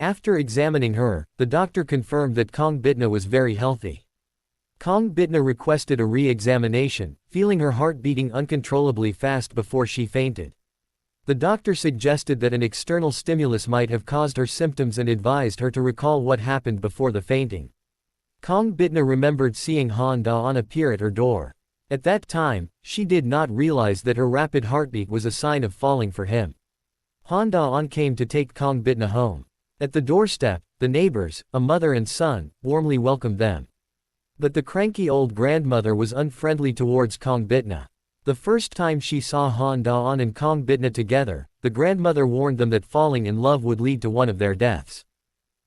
After examining her, the doctor confirmed that Kong Bitna was very healthy. Kong Bitna requested a re-examination, feeling her heart beating uncontrollably fast before she fainted. The doctor suggested that an external stimulus might have caused her symptoms and advised her to recall what happened before the fainting. Kong Bitna remembered seeing Han Da-on appear at her door. At that time, she did not realize that her rapid heartbeat was a sign of falling for him. Han Da-on came to take Kong Bitna home. At the doorstep, the neighbors, a mother and son, warmly welcomed them. But the cranky old grandmother was unfriendly towards Kong Bitna. The first time she saw Han Da-on and Kong Bitna together, the grandmother warned them that falling in love would lead to one of their deaths.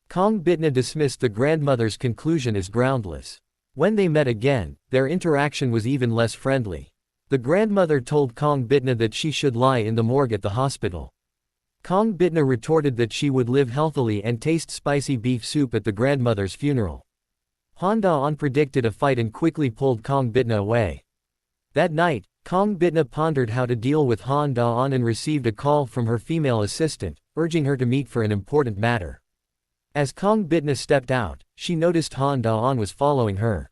Kong Bitna dismissed the grandmother's conclusion as groundless. When they met again, their interaction was even less friendly. The grandmother told Kong Bitna that she should lie in the morgue at the hospital. Kong Bitna retorted that she would live healthily and taste spicy beef soup at the grandmother's funeral. Han Da-on predicted a fight and quickly pulled Kong Bitna away. That night, Kong Bitna pondered how to deal with Han Da-on and received a call from her female assistant, urging her to meet for an important matter. As Kong Bitna stepped out, she noticed Han Da-on was following her.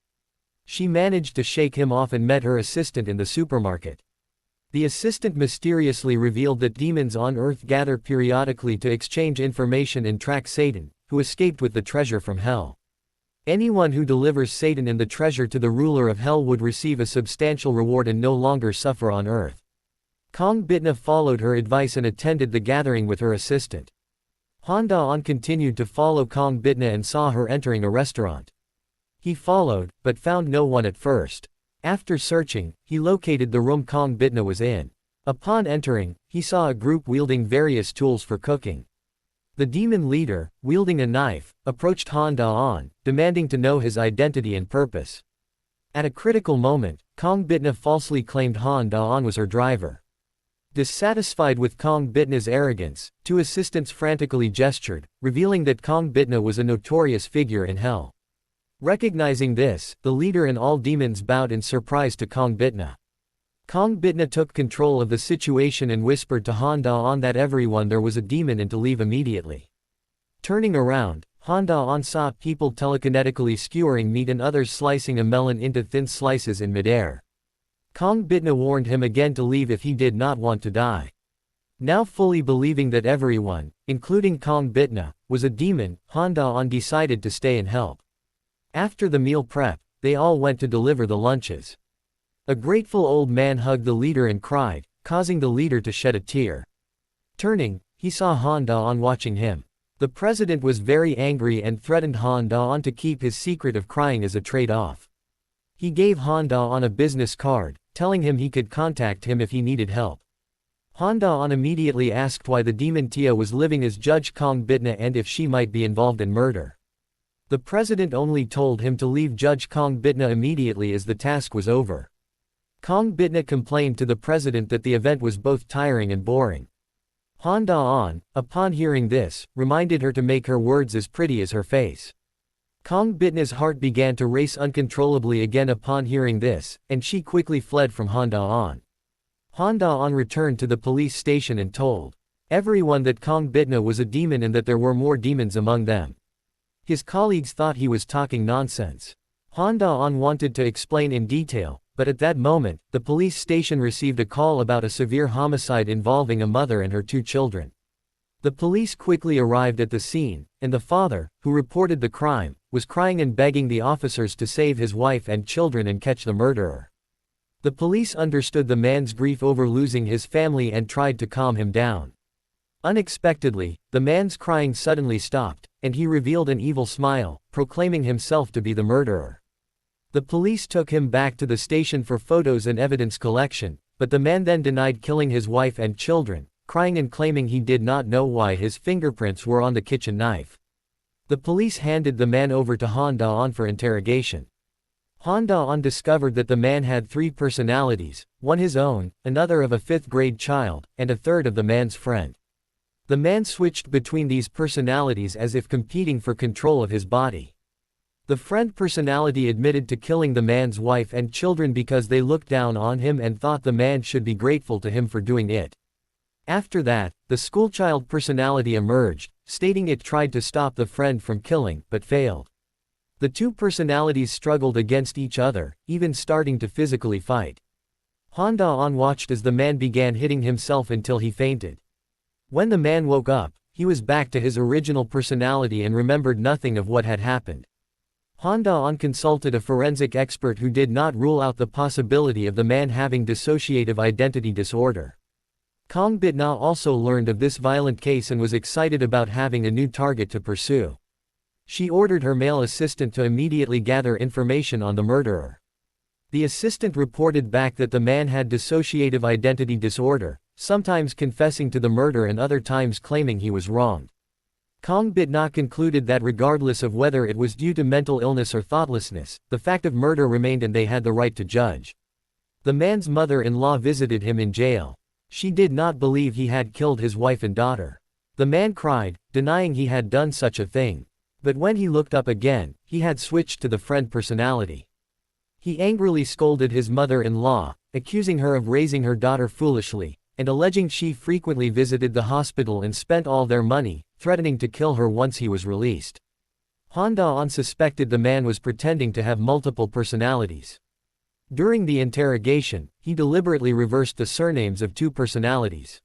She managed to shake him off and met her assistant in the supermarket. The assistant mysteriously revealed that demons on Earth gather periodically to exchange information and track Satan, who escaped with the treasure from Hell. Anyone who delivers Satan and the treasure to the ruler of Hell would receive a substantial reward and no longer suffer on Earth. Kong Bitna followed her advice and attended the gathering with her assistant. Han Da-on continued to follow Kong Bitna and saw her entering a restaurant. He followed, but found no one at first. After searching, he located the room Kong Bitna was in. Upon entering, he saw a group wielding various tools for cooking. The demon leader, wielding a knife, approached Han Da-on, demanding to know his identity and purpose. At a critical moment, Kong Bitna falsely claimed Han Da-on was her driver. Dissatisfied with Kong Bitna's arrogance, two assistants frantically gestured, revealing that Kong Bitna was a notorious figure in Hell. Recognizing this, the leader and all demons bowed in surprise to Kong Bitna. Kong Bitna took control of the situation and whispered to Han Da-on that everyone there was a demon and to leave immediately. Turning around, Han Da-on saw people telekinetically skewering meat and others slicing a melon into thin slices in midair. Kong Bitna warned him again to leave if he did not want to die. Now fully believing that everyone, including Kong Bitna, was a demon, Han Da-on decided to stay and help. After the meal prep, they all went to deliver the lunches. A grateful old man hugged the leader and cried, causing the leader to shed a tear. Turning, he saw Han Da-on watching him. The president was very angry and threatened Han Da-on to keep his secret of crying as a trade-off. He gave Han Da-on a business card, telling him he could contact him if he needed help. Han Da-on immediately asked why the demon Tia was living as Judge Kong Bitna and if she might be involved in murder. The president only told him to leave Judge Kong Bitna immediately as the task was over. Kong Bitna complained to the president that the event was both tiring and boring. Han Da-on, upon hearing this, reminded her to make her words as pretty as her face. Kong Bitna's heart began to race uncontrollably again upon hearing this, and she quickly fled from Han Da-on. Han Da-on returned to the police station and told everyone that Kong Bitna was a demon and that there were more demons among them. His colleagues thought he was talking nonsense. Han Da-on wanted to explain in detail, but at that moment, the police station received a call about a severe homicide involving a mother and her two children. The police quickly arrived at the scene, and the father, who reported the crime, was crying and begging the officers to save his wife and children and catch the murderer. The police understood the man's grief over losing his family and tried to calm him down. Unexpectedly, the man's crying suddenly stopped, and he revealed an evil smile, proclaiming himself to be the murderer. The police took him back to the station for photos and evidence collection, but the man then denied killing his wife and children, crying and claiming he did not know why his fingerprints were on the kitchen knife. The police handed the man over to Han Da-on for interrogation. Han Da-on discovered that the man had 3 personalities, one his own, another of a 5th-grade child, and a third of the man's friend. The man switched between these personalities as if competing for control of his body. The friend personality admitted to killing the man's wife and children because they looked down on him and thought the man should be grateful to him for doing it. After that, the schoolchild personality emerged, stating it tried to stop the friend from killing, but failed. The two personalities struggled against each other, even starting to physically fight. Han Da-on watched as the man began hitting himself until he fainted. When the man woke up, he was back to his original personality and remembered nothing of what had happened. Han Da-on consulted a forensic expert who did not rule out the possibility of the man having dissociative identity disorder. Kong Bitna also learned of this violent case and was excited about having a new target to pursue. She ordered her male assistant to immediately gather information on the murderer. The assistant reported back that the man had dissociative identity disorder, sometimes confessing to the murder and other times claiming he was wronged. Kong Bitna concluded that regardless of whether it was due to mental illness or thoughtlessness, the fact of murder remained and they had the right to judge. The man's mother-in-law visited him in jail. She did not believe he had killed his wife and daughter. The man cried, denying he had done such a thing. But when he looked up again, he had switched to the friend personality. He angrily scolded his mother-in-law, accusing her of raising her daughter foolishly, and alleging she frequently visited the hospital and spent all their money, threatening to kill her once he was released. Han Da-on suspected the man was pretending to have multiple personalities. During the interrogation, he deliberately reversed the surnames of two personalities.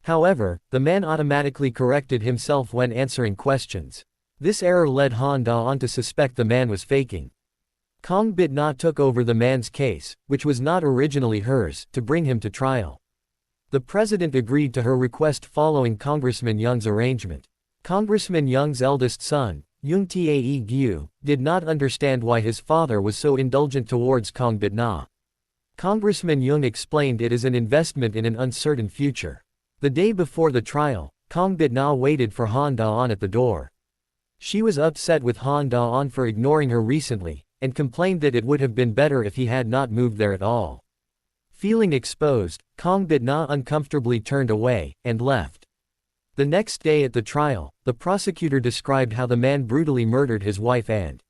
However, the man automatically corrected himself when answering questions. This error led Han Da-on to suspect the man was faking. Kong Bitna took over the man's case, which was not originally hers, to bring him to trial. The president agreed to her request following Congressman Young's arrangement. Congressman Young's eldest son, Young Tae Gyu, did not understand why his father was so indulgent towards Kong Bitna. Congressman Young explained it as an investment in an uncertain future. The day before the trial, Kong Bitna waited for Han Da-on at the door. She was upset with Han Da-on for ignoring her recently, and complained that it would have been better if he had not moved there at all. Feeling exposed, Kong Bitna uncomfortably turned away, and left. The next day at the trial, the prosecutor described how the man brutally murdered his wife and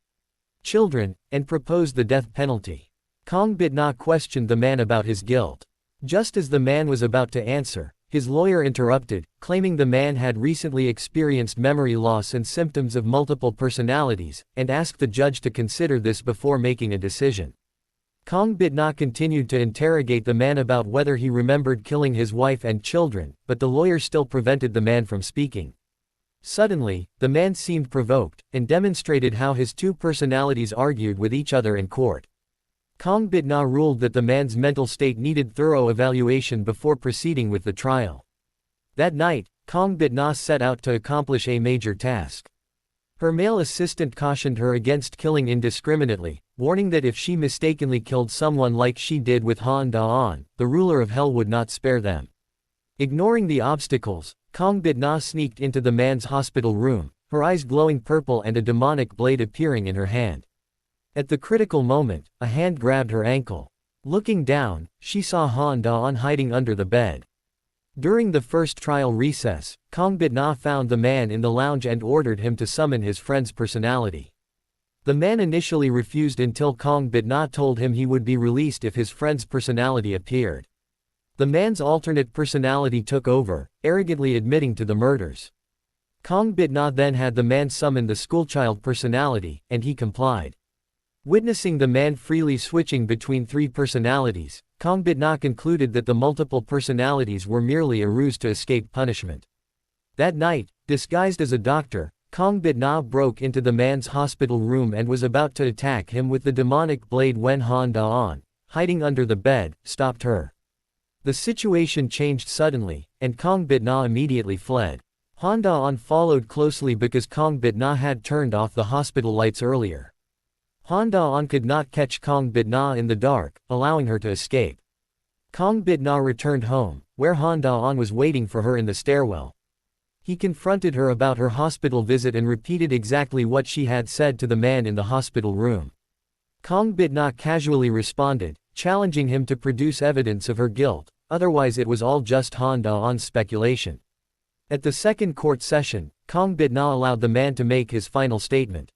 children, and proposed the death penalty. Kong Bitna questioned the man about his guilt. Just as the man was about to answer, his lawyer interrupted, claiming the man had recently experienced memory loss and symptoms of multiple personalities, and asked the judge to consider this before making a decision. Kong Bitna continued to interrogate the man about whether he remembered killing his wife and children, but the lawyer still prevented the man from speaking. Suddenly, the man seemed provoked, and demonstrated how his two personalities argued with each other in court. Kong Bitna ruled that the man's mental state needed thorough evaluation before proceeding with the trial. That night, Kong Bitna set out to accomplish a major task. Her male assistant cautioned her against killing indiscriminately, warning that if she mistakenly killed someone like she did with Han Da-on, the ruler of hell would not spare them. Ignoring the obstacles, Kong Bitna sneaked into the man's hospital room, her eyes glowing purple and a demonic blade appearing in her hand. At the critical moment, a hand grabbed her ankle. Looking down, she saw Han Da-on hiding under the bed. During the first trial recess, Kong Bitna found the man in the lounge and ordered him to summon his friend's personality. The man initially refused until Kong Bitna told him he would be released if his friend's personality appeared. The man's alternate personality took over, arrogantly admitting to the murders. Kong Bitna then had the man summon the schoolchild personality, and he complied. Witnessing the man freely switching between three personalities, Kong Bitna concluded that the multiple personalities were merely a ruse to escape punishment. That night, disguised as a doctor, Kong Bitna broke into the man's hospital room and was about to attack him with the demonic blade when Han Da-on, hiding under the bed, stopped her. The situation changed suddenly, and Kong Bitna immediately fled. Han Da-on followed closely because Kong Bitna had turned off the hospital lights earlier. Han Da-on could not catch Kong Bitna in the dark, allowing her to escape. Kong Bitna returned home, where Han Da-on was waiting for her in the stairwell. He confronted her about her hospital visit and repeated exactly what she had said to the man in the hospital room. Kong Bitna casually responded, challenging him to produce evidence of her guilt, otherwise it was all just Han Da-on's speculation. At the second court session, Kong Bitna allowed the man to make his final statement.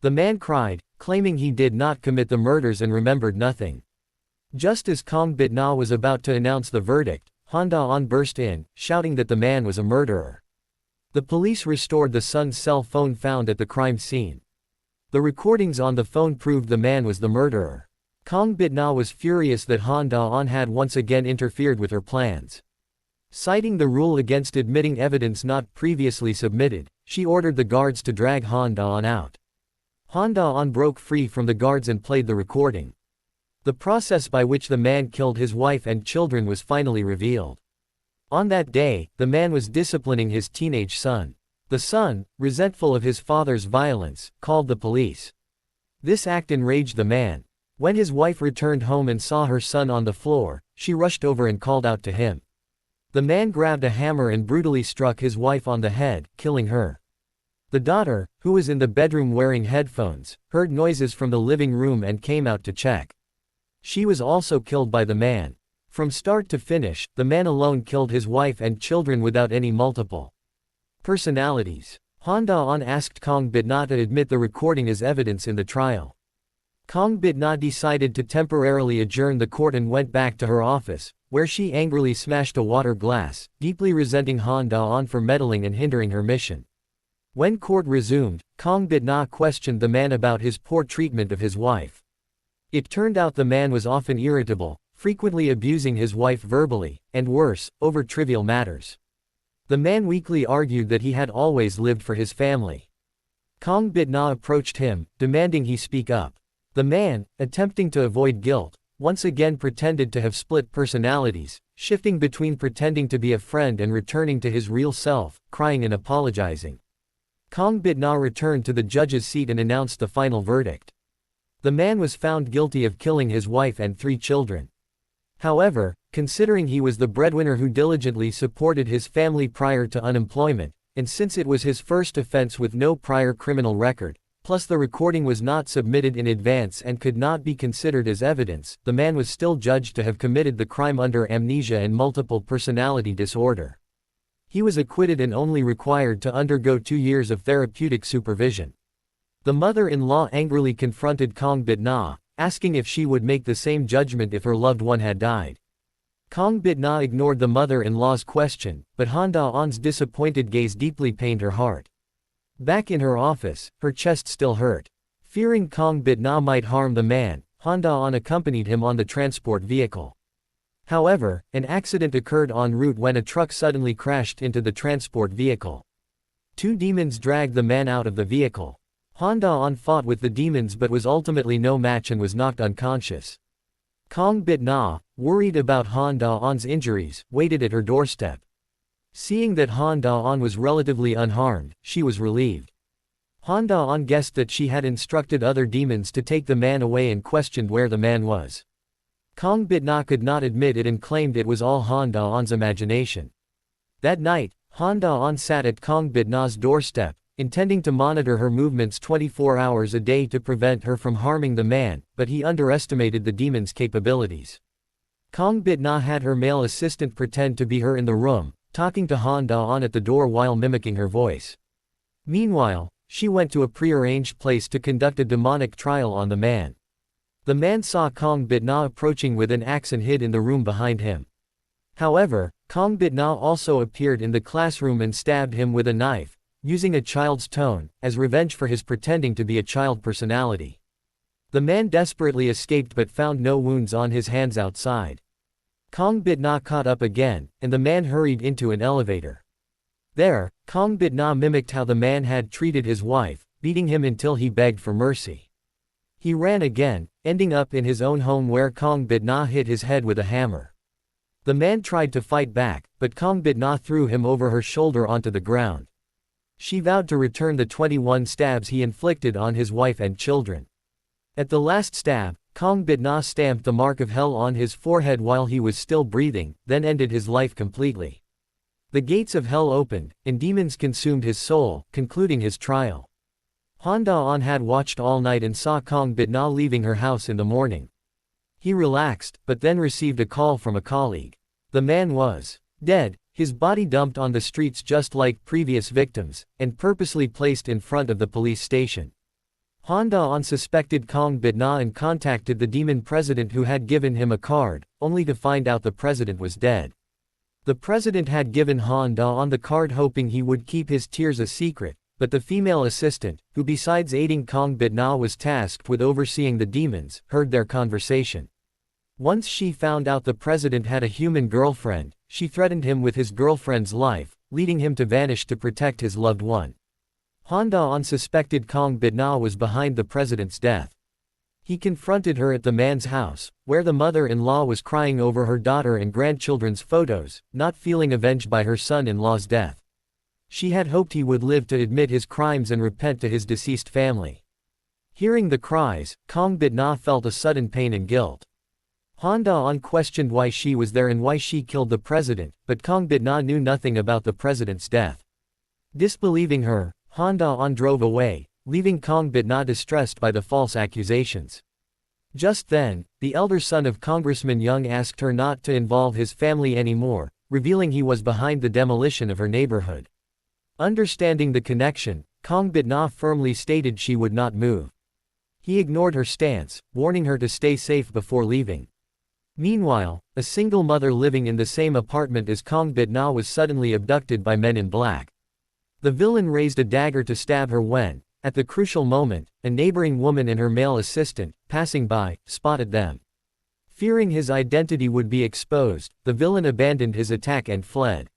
The man cried, claiming he did not commit the murders and remembered nothing. Just as Kong Bitna was about to announce the verdict, Han Da-on burst in, shouting that the man was a murderer. The police restored the son's cell phone found at the crime scene. The recordings on the phone proved the man was the murderer. Kong Bitna was furious that Han Da-on had once again interfered with her plans. Citing the rule against admitting evidence not previously submitted, she ordered the guards to drag Han Da-on out. Han Da-on broke free from the guards and played the recording. The process by which the man killed his wife and children was finally revealed. On that day, the man was disciplining his teenage son. The son, resentful of his father's violence, called the police. This act enraged the man. When his wife returned home and saw her son on the floor, she rushed over and called out to him. The man grabbed a hammer and brutally struck his wife on the head, killing her. The daughter, who was in the bedroom wearing headphones, heard noises from the living room and came out to check. She was also killed by the man. From start to finish, the man alone killed his wife and children without any multiple personalities. Han Da-on asked Kong Bitna to admit the recording as evidence in the trial. Kong Bitna decided to temporarily adjourn the court and went back to her office, where she angrily smashed a water glass, deeply resenting Han Da-on for meddling and hindering her mission. When court resumed, Kong Bitna questioned the man about his poor treatment of his wife. It turned out the man was often irritable, frequently abusing his wife verbally, and worse, over trivial matters. The man weakly argued that he had always lived for his family. Kong Bitna approached him, demanding he speak up. The man, attempting to avoid guilt, once again pretended to have split personalities, shifting between pretending to be a friend and returning to his real self, crying and apologizing. Kong Bitna returned to the judge's seat and announced the final verdict. The man was found guilty of killing his wife and 3 children. However, considering he was the breadwinner who diligently supported his family prior to unemployment, and since it was his first offense with no prior criminal record, plus the recording was not submitted in advance and could not be considered as evidence, the man was still judged to have committed the crime under amnesia and multiple personality disorder. He was acquitted and only required to undergo 2 years of therapeutic supervision. The mother-in-law angrily confronted Kong Bitna, asking if she would make the same judgment if her loved one had died. Kong Bitna ignored the mother-in-law's question, but Han Da-on's disappointed gaze deeply pained her heart. Back in her office, her chest still hurt. Fearing Kong Bitna might harm the man, Han Da-on accompanied him on the transport vehicle. However, an accident occurred en route when a truck suddenly crashed into the transport vehicle. 2 demons dragged the man out of the vehicle. Han Da-on fought with the demons but was ultimately no match and was knocked unconscious. Kong Bitna, worried about Han Da-on's injuries, waited at her doorstep. Seeing that Han Da-on was relatively unharmed, she was relieved. Han Da-on guessed that she had instructed other demons to take the man away and questioned where the man was. Kong Bitna could not admit it and claimed it was all Han Da-on's imagination. That night, Han Da-on sat at Kong Bitna's doorstep, intending to monitor her movements 24 hours a day to prevent her from harming the man, but he underestimated the demon's capabilities. Kong Bitna had her male assistant pretend to be her in the room, talking to Han Da-on at the door while mimicking her voice. Meanwhile, she went to a prearranged place to conduct a demonic trial on the man. The man saw Kong Bitna approaching with an axe and hid in the room behind him. However, Kong Bitna also appeared in the classroom and stabbed him with a knife, using a child's tone, as revenge for his pretending to be a child personality. The man desperately escaped but found no wounds on his hands outside. Kong Bitna caught up again, and the man hurried into an elevator. There, Kong Bitna mimicked how the man had treated his wife, beating him until he begged for mercy. He ran again, ending up in his own home where Kong Bitna hit his head with a hammer. The man tried to fight back, but Kong Bitna threw him over her shoulder onto the ground. She vowed to return the 21 stabs he inflicted on his wife and children. At the last stab, Kong Bitna stamped the mark of hell on his forehead while he was still breathing, then ended his life completely. The gates of hell opened, and demons consumed his soul, concluding his trial. Han Da-on had watched all night and saw Kong Bitna leaving her house in the morning. He relaxed, but then received a call from a colleague. The man was dead, his body dumped on the streets just like previous victims, and purposely placed in front of the police station. Han Da-on suspected Kong Bitna and contacted the demon president who had given him a card, only to find out the president was dead. The president had given Han Da-on the card hoping he would keep his tears a secret, but the female assistant, who besides aiding Kong Bit-na was tasked with overseeing the demons, heard their conversation. Once she found out the president had a human girlfriend, she threatened him with his girlfriend's life, leading him to vanish to protect his loved one. Han Da-on suspected Kong Bit-na was behind the president's death. He confronted her at the man's house, where the mother-in-law was crying over her daughter and grandchildren's photos, not feeling avenged by her son-in-law's death. She had hoped he would live to admit his crimes and repent to his deceased family. Hearing the cries, Kong Bit-na felt a sudden pain and guilt. Han Da-on questioned why she was there and why she killed the president, but Kong Bit-na knew nothing about the president's death. Disbelieving her, Han Da-on drove away, leaving Kong Bit-na distressed by the false accusations. Just then, the elder son of Congressman Young asked her not to involve his family anymore, revealing he was behind the demolition of her neighborhood. Understanding the connection, Kong Bit-na firmly stated she would not move. He ignored her stance, warning her to stay safe before leaving. Meanwhile, a single mother living in the same apartment as Kong Bit-na was suddenly abducted by men in black. The villain raised a dagger to stab her when, at the crucial moment, a neighboring woman and her male assistant, passing by, spotted them. Fearing his identity would be exposed, the villain abandoned his attack and fled.